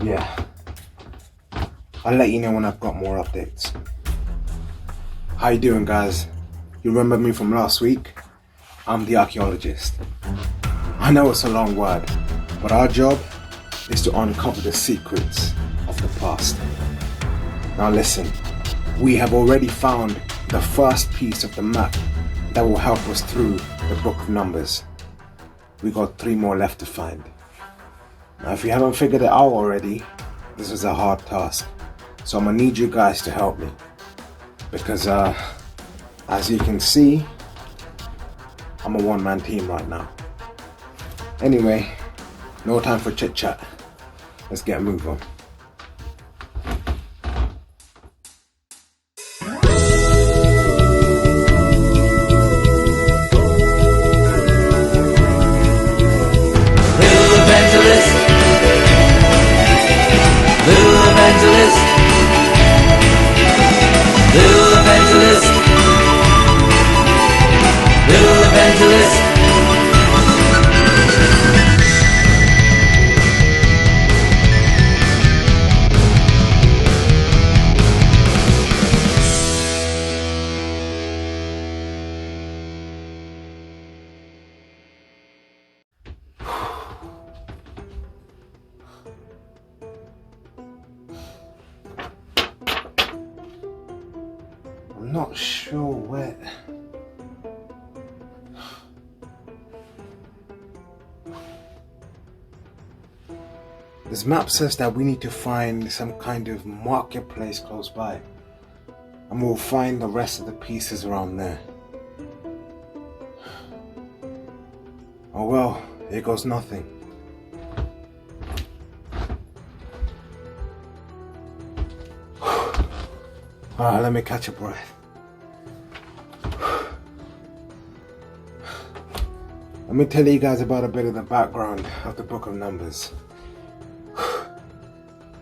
Yeah. I'll let you know when I've got more updates. How you doing, guys? You remember me from last week? I'm the archaeologist. I know it's a long word, but our job is to uncover the secrets of the past. Now listen, we have already found the first piece of the map that will help us through the Book of Numbers. We got 3 more left to find. Now if you haven't figured it out already, this is a hard task. So I'm gonna need you guys to help me. Because as you can see, I'm a one-man team right now. Anyway, no time for chit chat. Let's get moving. Evangelist, little evangelist, little evangelist, little evangelist. I'm not sure where. This map says that we need to find some kind of marketplace close by, and we'll find the rest of the pieces around there. Oh well, here goes nothing. Alright, let me catch a breath. Let me tell you guys about a bit of the background of the Book of Numbers.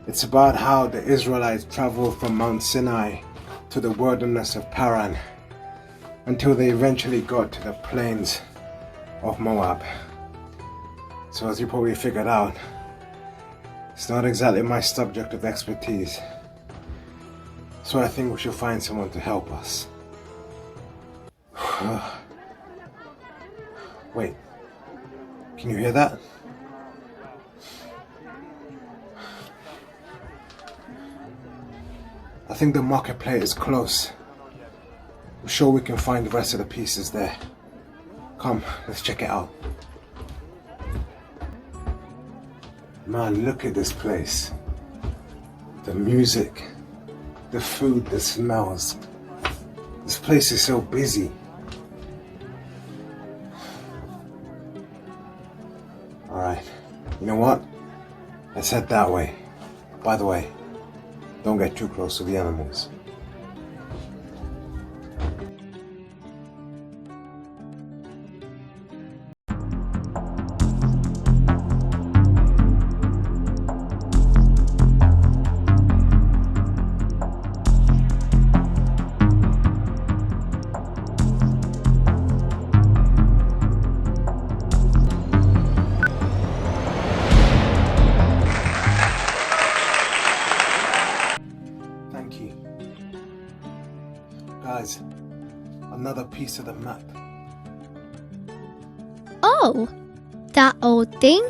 It's about how the Israelites traveled from Mount Sinai to the wilderness of Paran until they eventually got to the plains of Moab. So as you probably figured out, it's not exactly my subject of expertise. So I think we should find someone to help us. Wait, can you hear that? I think the marketplace is close. I'm sure we can find the rest of the pieces there. Come, let's check it out. Man, look at this place. The music, the food, the smells. This place is so busy. Alright, you know what? Let's head that way. By the way, don't get too close to the animals. Thank you. Guys, another piece of the map. Oh, that old thing?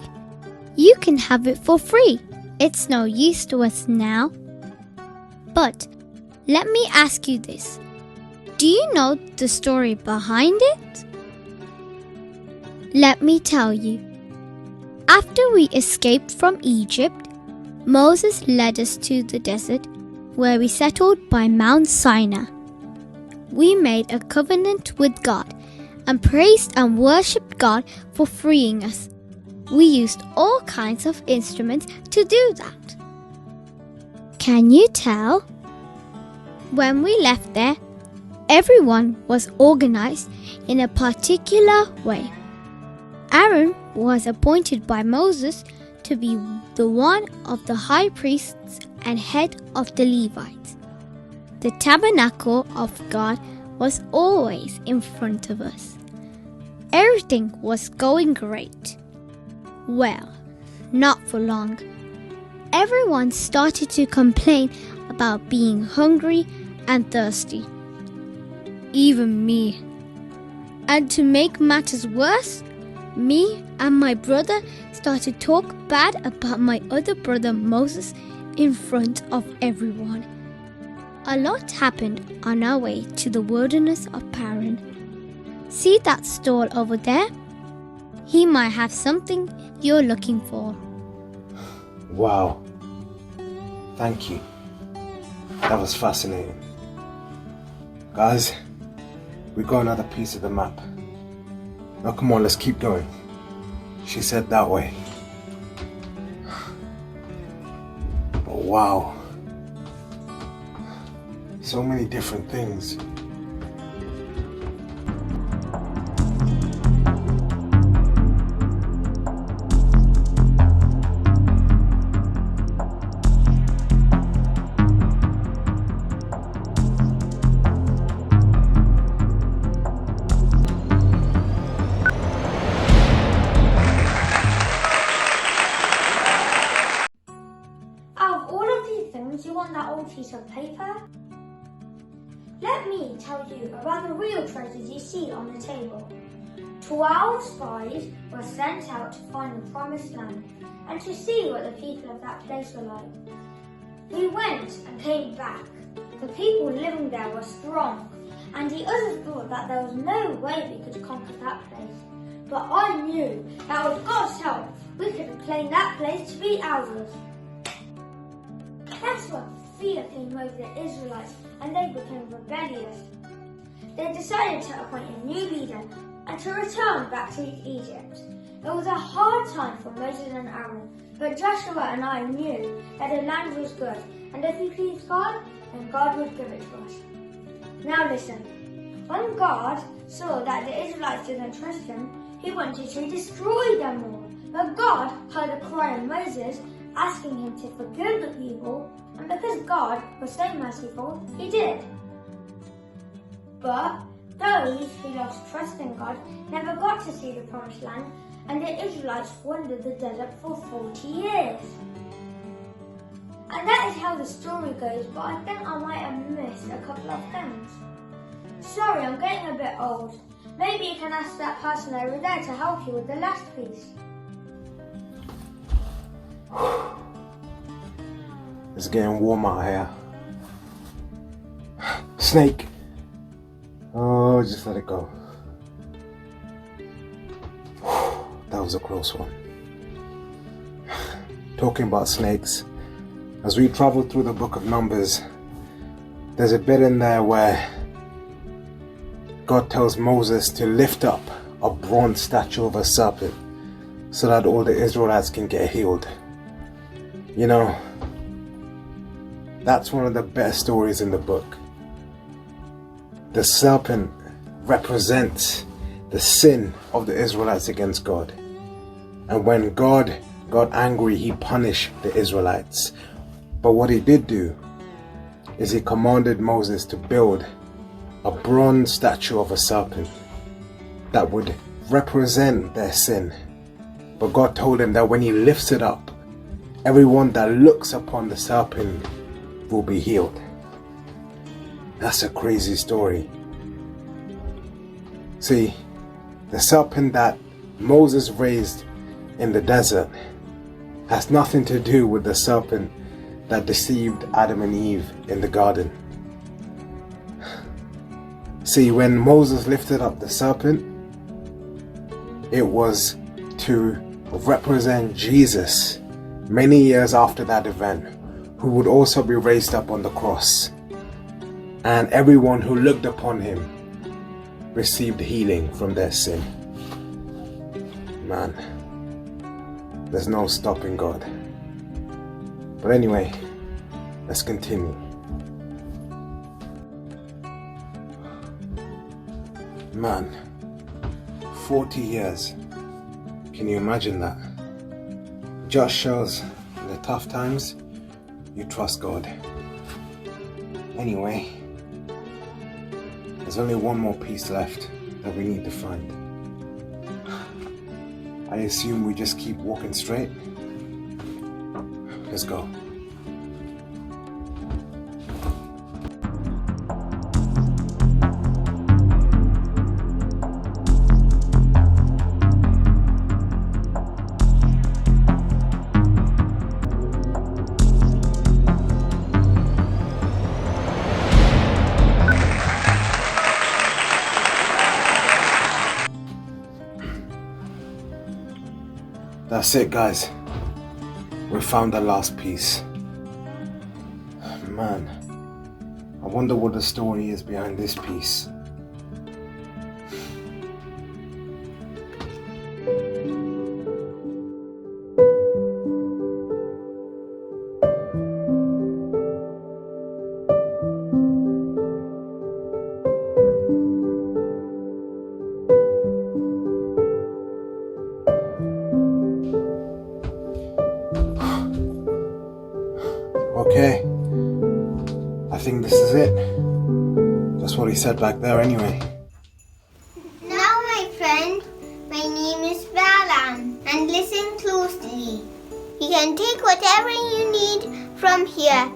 You can have it for free. It's no use to us now. But let me ask you this. Do you know the story behind it? Let me tell you. After we escaped from Egypt, Moses led us to the desert where we settled by Mount Sinai. We made a covenant with God and praised and worshipped God for freeing us. We used all kinds of instruments to do that. Can you tell? When we left there, everyone was organized in a particular way. Aaron was appointed by Moses to be the one of the high priests and head of the Levites. The tabernacle of God was always in front of us. Everything was going great. Well, not for long. everyone started to complain about being hungry and thirsty. Even me. And to make matters worse, me and my brother started to talk bad about my other brother Moses in front of everyone. A lot happened on our way to the wilderness of Paran. See that stall over there? He might have something you're looking for. Wow. Thank you. That was fascinating. Guys, we got another piece of the map. Now come on, let's keep going. She said that way. But wow. So many different things. Out of all of these things, you want that old piece of paper? Let me tell you about the real treasures you see on the table. 12 spies were sent out to find the promised land and to see what the people of that place were like. We went and came back. The people living there were strong, and the others thought that there was no way we could conquer that place. But I knew that with God's help, we could claim that place to be ours. That's when fear came over the Israelites and they became rebellious. They decided to appoint a new leader and to return back to Egypt. It was a hard time for Moses and Aaron, but Joshua and I knew that the land was good, and if we pleased God, then God would give it to us. Now listen, when God saw that the Israelites didn't trust him, he wanted to destroy them all. But God heard a cry of Moses asking him to forgive the people, and because God was so merciful, he did. But those who lost trust in God never got to see the promised land, and the Israelites wandered the desert for 40 years. And that is how the story goes, but I think I might have missed a couple of things. Sorry, I'm getting a bit old. Maybe you can ask that person over there to help you with the last piece. It's getting warm out here. Snake. Oh, just let it go. That was a close one. Talking about snakes, as we travel through the book of Numbers, there's a bit in there where God tells Moses to lift up a bronze statue of a serpent so that all the Israelites can get healed. You know, that's one of the best stories in the book. The serpent represents the sin of the Israelites against God. And when God got angry, he punished the Israelites. But what he did do is he commanded Moses to build a bronze statue of a serpent that would represent their sin. But God told him that when he lifts it up, everyone that looks upon the serpent will be healed. That's a crazy story. See, the serpent that Moses raised in the desert has nothing to do with the serpent that deceived Adam and Eve in the garden. See, when Moses lifted up the serpent, it was to represent Jesus many years after that event, who would also be raised up on the cross. And everyone who looked upon him received healing from their sin. Man, there's no stopping God. But anyway, let's continue. Man, 40 years. Can you imagine that? Just shows in the tough times, you trust God. Anyway, there's only one more piece left that we need to find. I assume we just keep walking straight. Let's go. That's it, guys. We found the last piece. Man, I wonder what the story is behind this piece. Okay, I think this is it. That's what he said back there anyway. Now, my friend, my name is Valan, and listen closely. You can take whatever you need from here.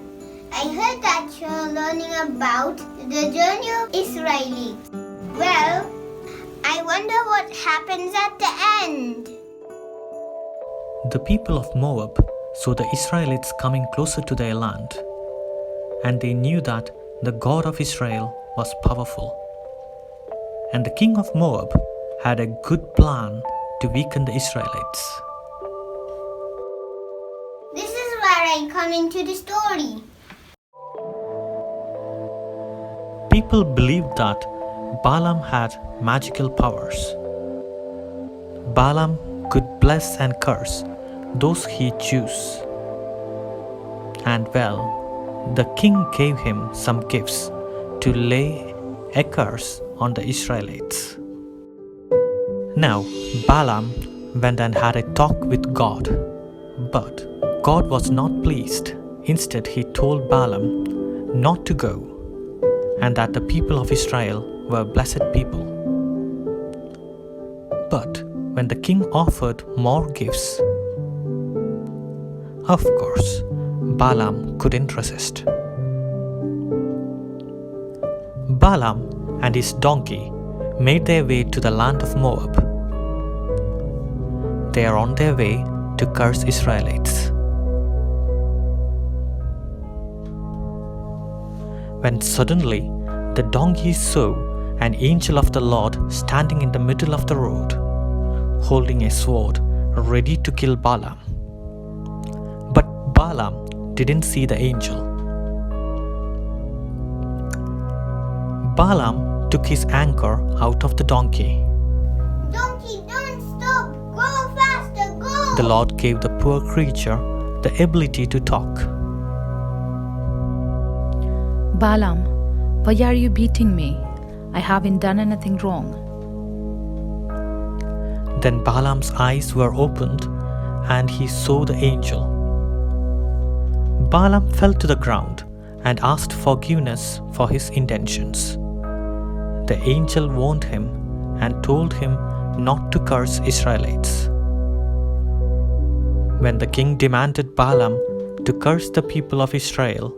I heard that you're learning about the journey of Israelites. Well, I wonder what happens at the end. The people of Moab saw the Israelites coming closer to their land, and they knew that the God of Israel was powerful. And the king of Moab had a good plan to weaken the Israelites. This is where I come into the story. People believed that Balaam had magical powers. Balaam could bless and curse those he chose. And well, the king gave him some gifts to lay a curse on the Israelites. Now, Balaam went and had a talk with God, but God was not pleased. Instead, he told Balaam not to go, and that the people of Israel were blessed people. But when the king offered more gifts, of course, Balaam couldn't resist. Balaam and his donkey made their way to the land of Moab. They are on their way to curse Israelites. When suddenly the donkey saw an angel of the Lord standing in the middle of the road, holding a sword ready to kill Balaam. But Balaam didn't see the angel. Balaam took his anchor out of the donkey. Donkey, don't stop! Go faster, go! The Lord gave the poor creature the ability to talk. Balaam, why are you beating me? I haven't done anything wrong. Then Balaam's eyes were opened and he saw the angel. Balaam fell to the ground and asked forgiveness for his intentions. The angel warned him and told him not to curse Israelites. When the king demanded Balaam to curse the people of Israel,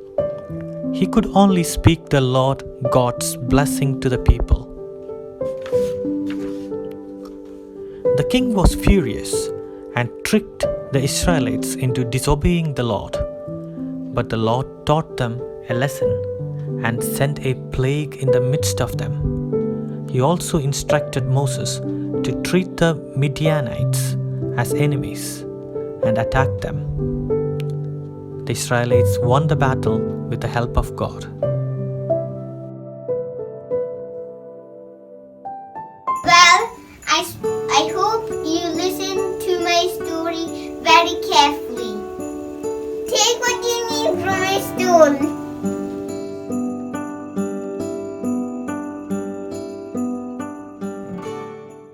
he could only speak the Lord God's blessing to the people. The king was furious and tricked the Israelites into disobeying the Lord. But the Lord taught them a lesson and sent a plague in the midst of them. He also instructed Moses to treat the Midianites as enemies and attack them. The Israelites won the battle with the help of God. Well, I hope you listen to my story very carefully. Take what you need from my story.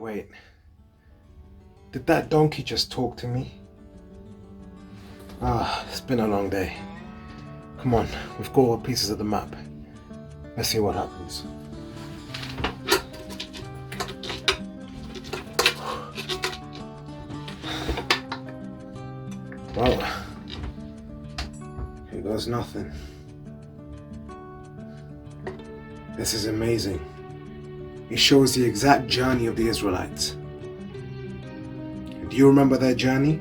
Wait, did that donkey just talk to me? It's been a long day. Come on, we've got all pieces of the map. Let's see what happens. Well, Here goes nothing. This is amazing. It shows the exact journey of the Israelites. Do you remember their journey?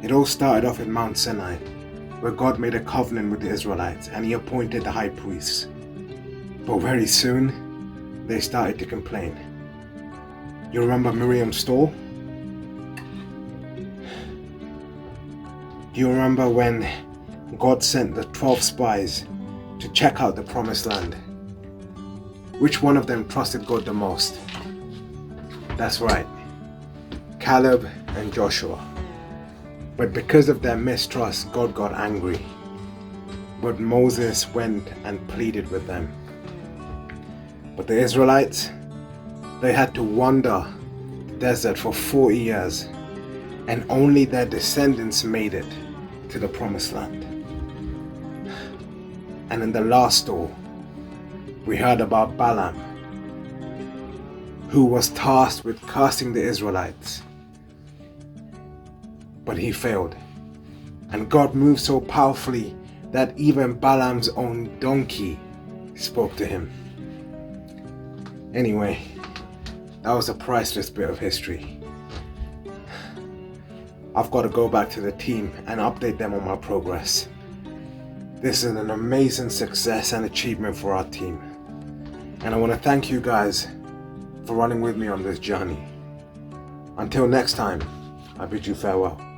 It all started off in Mount Sinai, where God made a covenant with the Israelites and he appointed the high priests. But very soon, they started to complain. You remember Miriam's stall? Do you remember when God sent the 12 spies to check out the promised land? Which one of them trusted God the most? That's right, Caleb and Joshua. But because of their mistrust, God got angry. But Moses went and pleaded with them. But the Israelites, they had to wander the desert for 40 years, and only their descendants made it to the promised land. And in the last story, we heard about Balaam, who was tasked with cursing the Israelites. But he failed, and God moved so powerfully that even Balaam's own donkey spoke to him. Anyway, that was a priceless bit of history. I've got to go back to the team and update them on my progress. This is an amazing success and achievement for our team. And I want to thank you guys for running with me on this journey. Until next time, I bid you farewell.